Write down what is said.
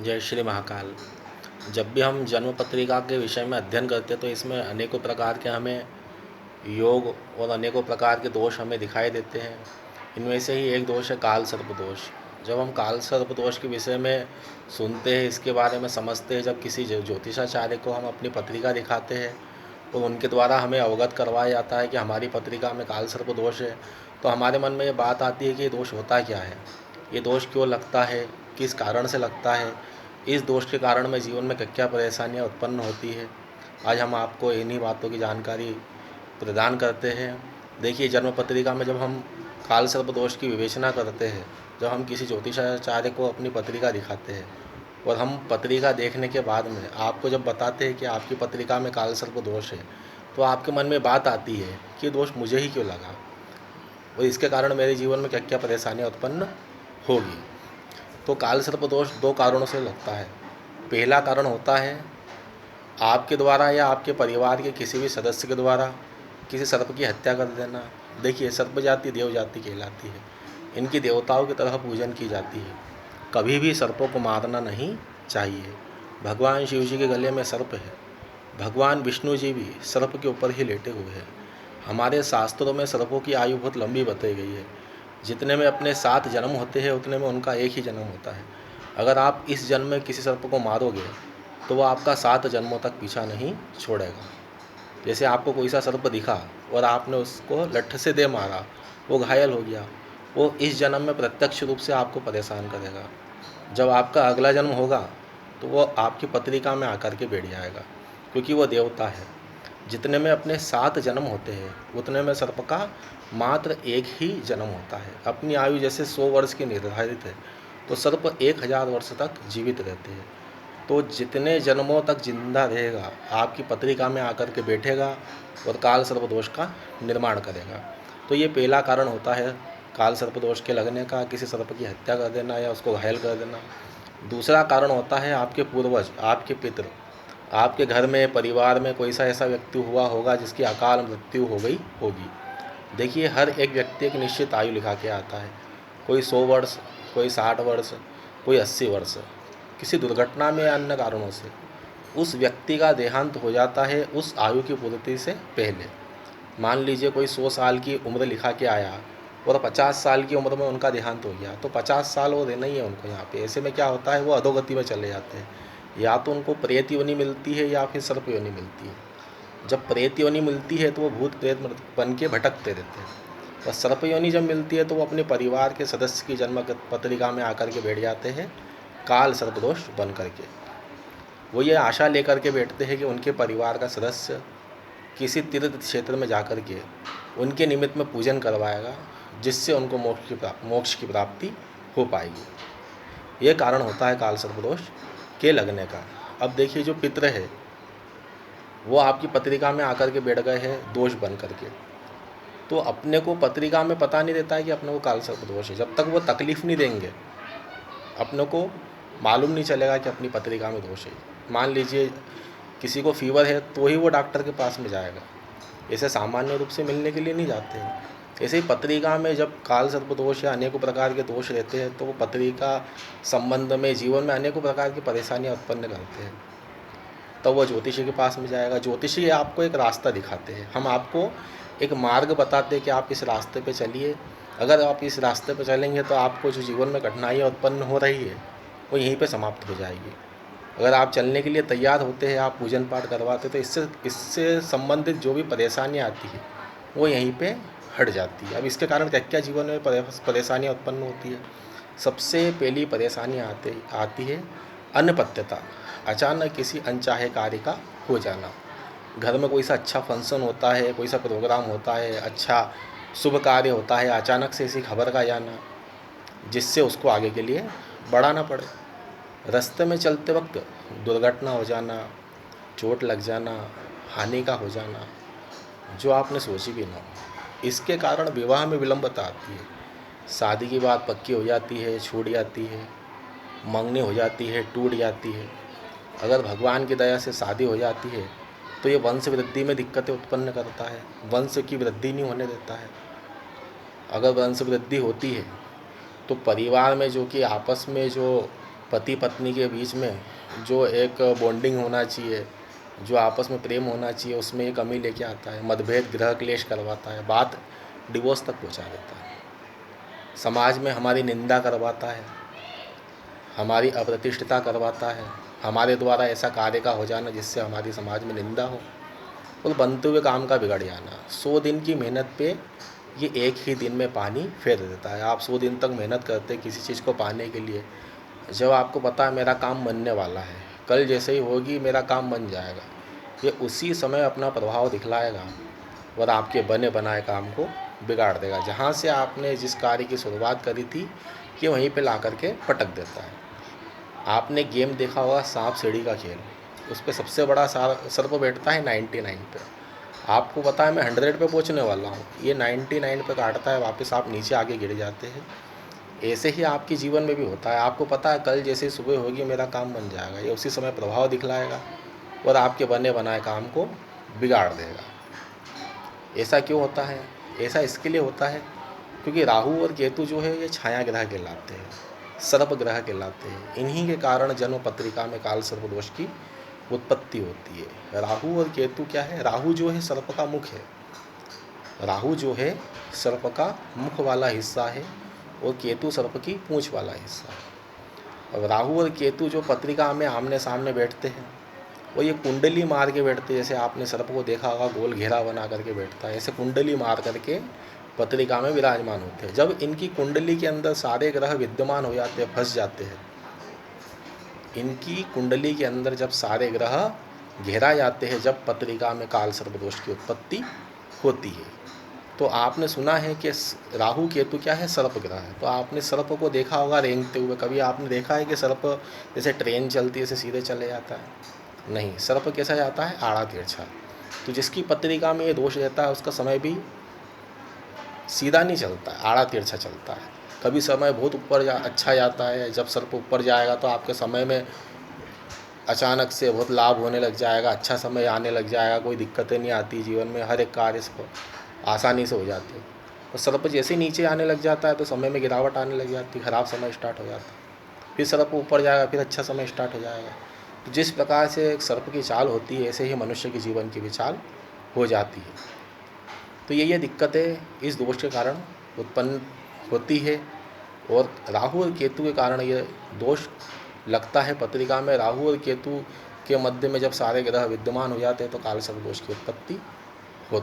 जय श्री महाकाल। जब भी हम जन्म पत्रिका के विषय में अध्ययन करते हैं तो इसमें अनेकों प्रकार के हमें योग और अनेकों प्रकार के दोष हमें दिखाई देते हैं। इनमें से ही एक दोष है काल सर्प दोष। जब हम काल सर्प दोष के विषय में सुनते हैं, इसके बारे में समझते हैं, जब किसी ज्योतिषाचार्य को हम अपनी पत्रिका दिखाते हैं और उनके द्वारा हमें अवगत करवाया जाता है कि हमारी पत्रिका में काल सर्प दोष है, तो हमारे मन में ये बात आती है कि ये दोष होता क्या है, ये दोष क्यों लगता है, किस कारण से लगता है, इस दोष के कारण में जीवन में क्या क्या परेशानियाँ उत्पन्न होती है। आज हम आपको इन्हीं बातों की जानकारी प्रदान करते हैं। देखिए, जन्म पत्रिका में जब हम काल सर्प दोष की विवेचना करते हैं, जब हम किसी ज्योतिषाचार्य को अपनी पत्रिका दिखाते हैं और हम पत्रिका देखने के बाद में आपको जब बताते हैं कि आपकी पत्रिका में काल सर्प दोष है, तो आपके मन में बात आती है कि ये दोष मुझे ही क्यों लगा और इसके कारण मेरे जीवन में क्या क्या परेशानियाँ उत्पन्न होगी। तो काल सर्प दोष दो कारणों से लगता है। पहला कारण होता है आपके द्वारा या आपके परिवार के किसी भी सदस्य के द्वारा किसी सर्प की हत्या कर देना। देखिए, सर्प जाति देव जाति कहलाती है, इनकी देवताओं की तरह पूजन की जाती है। कभी भी सर्पों को मारना नहीं चाहिए। भगवान शिव जी के गले में सर्प है, भगवान विष्णु जी भी सर्प के ऊपर ही लेटे हुए हैं। हमारे शास्त्रों में सर्पों की आयु बहुत लंबी बताई गई है। जितने में अपने 7 जन्म होते हैं उतने में उनका एक ही जन्म होता है। अगर आप इस जन्म में किसी सर्प को मारोगे तो वो आपका 7 जन्मों तक पीछा नहीं छोड़ेगा। जैसे आपको कोई सा सर्प दिखा और आपने उसको लठ से दे मारा, वो घायल हो गया, वो इस जन्म में प्रत्यक्ष रूप से आपको परेशान करेगा। जब आपका अगला जन्म होगा तो वो आपकी पत्रिका में आकर के बैठ जाएगा, क्योंकि वो देवता है। जितने में अपने 7 जन्म होते हैं उतने में सर्प का मात्र एक ही जन्म होता है। अपनी आयु जैसे 100 वर्ष की निर्धारित है, तो सर्प 1000 वर्ष तक जीवित रहते हैं। तो जितने जन्मों तक जिंदा रहेगा आपकी पत्रिका में आकर के बैठेगा और काल सर्प दोष का निर्माण करेगा। तो ये पहला कारण होता है काल सर्प दोष के लगने का, किसी सर्प की हत्या कर देना या उसको घायल कर देना। दूसरा कारण होता है आपके पूर्वज, आपके पितृ, आपके घर में परिवार में कोई सा ऐसा व्यक्ति हुआ होगा जिसकी अकाल मृत्यु हो गई होगी। देखिए, हर एक व्यक्ति एक निश्चित आयु लिखा के आता है। कोई 100 वर्ष, कोई 60 वर्ष, कोई 80 वर्ष। किसी दुर्घटना में या अन्य कारणों से उस व्यक्ति का देहांत हो जाता है उस आयु की पूर्ति से पहले। मान लीजिए कोई 100 साल की उम्र लिखा के आया और 50 साल की उम्र में उनका देहांत हो गया, तो 50 साल वो रहना ही है उनको यहाँ पे। ऐसे में क्या होता है, वो अधोगति में चले जाते हैं। या तो उनको प्रेत योनि मिलती है या फिर सर्प योनि मिलती है। जब प्रेत योनि मिलती है तो वो भूत प्रेत बन के भटकते रहते हैं, और सर्प योनि जब मिलती है तो वो अपने परिवार के सदस्य की जन्म पत्रिका में आकर के बैठ जाते हैं काल सर्प दोष बन करके। वो ये आशा लेकर के बैठते हैं कि उनके परिवार का सदस्य किसी तीर्थ क्षेत्र में जाकर के उनके निमित्त में पूजन करवाएगा, जिससे उनको मोक्ष की प्राप्ति हो पाएगी। ये कारण होता है काल सर्प दोष के लगने का। अब देखिए, जो पितृ है वो आपकी पत्रिका में आकर के बैठ गए हैं दोष बन करके, तो अपने को पत्रिका में पता नहीं रहता है कि अपने को काल सर्प दोष है। जब तक वो तकलीफ़ नहीं देंगे अपने को मालूम नहीं चलेगा कि अपनी पत्रिका में दोष है। मान लीजिए किसी को फीवर है तो ही वो डॉक्टर के पास में जाएगा, ऐसे सामान्य रूप से मिलने के लिए नहीं जाते हैं। ऐसे ही पत्रिका में जब काल सर्प दोष या अनेकों प्रकार के दोष रहते हैं तो वो पत्रिका संबंध में जीवन में अनेकों प्रकार की परेशानियाँ उत्पन्न करते हैं। तब वो ज्योतिषी के पास में जाएगा। ज्योतिषी आपको एक रास्ता दिखाते हैं, हम आपको एक मार्ग बताते हैं कि आप इस रास्ते पे चलिए। अगर आप इस रास्ते पे चलेंगे तो आपको जो जीवन में कठिनाइयाँ उत्पन्न हो रही है वो यहीं पे समाप्त हो जाएगी। अगर आप चलने के लिए तैयार होते हैं, आप पूजन पाठ करवाते, तो इससे संबंधित जो भी परेशानियाँ आती है वो यहीं पे हट जाती है। अब इसके कारण क्या क्या जीवन में परेशानियाँ उत्पन्न होती है। सबसे पहली परेशानी आती है अनपत्यता, अचानक किसी अनचाहे कार्य का हो जाना। घर में कोई सा अच्छा फंक्शन होता है, कोई सा प्रोग्राम होता है, अच्छा शुभ कार्य होता है, अचानक से इसी खबर का जाना जिससे उसको आगे के लिए बढ़ाना पड़े। रास्ते में चलते वक्त दुर्घटना हो जाना, चोट लग जाना, हानि का हो जाना जो आपने सोची भी ना हो। इसके कारण विवाह में विलंबता आती है। शादी की बात पक्की हो जाती है, छूट जाती है, मंगनी हो जाती है, टूट जाती है। अगर भगवान की दया से शादी हो जाती है तो ये वंश वृद्धि में दिक्कतें उत्पन्न करता है, वंश की वृद्धि नहीं होने देता है। अगर वंश वृद्धि होती है तो परिवार में जो कि आपस में जो पति पत्नी के बीच में जो एक बॉन्डिंग होना चाहिए, जो आपस में प्रेम होना चाहिए, उसमें ये कमी लेके आता है। मतभेद, गृह क्लेश करवाता है, बात डिवोर्स तक पहुंचा देता है। समाज में हमारी निंदा करवाता है, हमारी अप्रतिष्ठता करवाता है, हमारे द्वारा ऐसा कार्य का हो जाना जिससे हमारी समाज में निंदा हो, और बनते हुए काम का बिगड़ जाना। 100 दिन की मेहनत पे ये एक ही दिन में पानी फेर देता है। आप 100 दिन तक मेहनत करते किसी चीज़ को पाने के लिए, जब आपको पता है मेरा काम बनने वाला है, कल जैसे ही होगी मेरा काम बन जाएगा, ये उसी समय अपना प्रभाव दिखलाएगा और आपके बने बनाए काम को बिगाड़ देगा। जहाँ से आपने जिस कार्य की शुरुआत करी थी, ये वहीं पे ला करके पटक देता है। आपने गेम देखा होगा सांप सीढ़ी का खेल, उस पर सबसे बड़ा सर्प बैठता है 99 पे। आपको पता है मैं 100 पे पहुंचने वाला हूँ, ये 99 पे काटता है, वापस आप नीचे आगे गिर जाते हैं। ऐसे ही आपके जीवन में भी होता है। आपको पता है कल जैसे सुबह होगी मेरा काम बन जाएगा, ये उसी समय प्रभाव दिखलाएगा और आपके बने बनाए काम को बिगाड़ देगा। ऐसा क्यों होता है? ऐसा इसके लिए होता है क्योंकि राहु और केतु जो है ये छाया ग्रह कहलाते हैं, सर्प ग्रह कहलाते हैं। इन्हीं के कारण जन्म पत्रिका में काल सर्प दोष की उत्पत्ति होती है। राहु और केतु क्या है? राहु जो है सर्प का मुख है, राहु जो है सर्प का मुख वाला हिस्सा है और केतु सर्प की पूंछ वाला हिस्सा है। अब राहु और केतु जो पत्रिका में आमने सामने बैठते हैं, वो ये कुंडली मार के बैठते हैं। जैसे आपने सर्प को देखा होगा गोल घेरा बना करके बैठता है, ऐसे कुंडली मार करके पत्रिका में विराजमान होते हैं। जब इनकी कुंडली के अंदर सारे ग्रह विद्यमान हो जाते हैं, फंस जाते हैं, इनकी कुंडली के अंदर जब सारे ग्रह घेरा जाते हैं, जब पत्रिका में काल सर्प दोष की उत्पत्ति होती है। तो आपने सुना है कि राहु केतु क्या है? सर्प ग्रह है। तो आपने सर्प को देखा होगा रेंगते हुए। कभी आपने देखा है कि सर्प जैसे ट्रेन चलती है ऐसे सीधे चले जाता है? नहीं, सर्प कैसा जाता है? आड़ा तिरछा। तो जिसकी पत्रिका में ये दोष रहता है उसका समय भी सीधा नहीं चलता है, आड़ा तिरछा चलता है। कभी समय बहुत ऊपर अच्छा जाता है, जब सर्प ऊपर जाएगा तो आपके समय में अचानक से बहुत लाभ होने लग जाएगा, अच्छा समय आने लग जाएगा, कोई दिक्कतें नहीं आती जीवन में, हर एक कार्य आसानी से हो जाती है। और सर्प जैसे नीचे आने लग जाता है तो समय में गिरावट आने लग जाती है, खराब समय स्टार्ट हो जाता है। फिर सर्प ऊपर जाएगा, फिर अच्छा समय स्टार्ट हो जाएगा। तो जिस प्रकार से एक सर्प की चाल होती है, ऐसे ही मनुष्य के जीवन की भी चाल हो जाती है। तो ये दिक्कतें इस दोष के कारण उत्पन्न होती है और राहु और केतु के कारण ये दोष लगता है पत्रिका में। राहु और केतु के मध्य में जब सारे ग्रह विद्यमान हो जाते हैं तो काल सर्प दोष की उत्पत्ति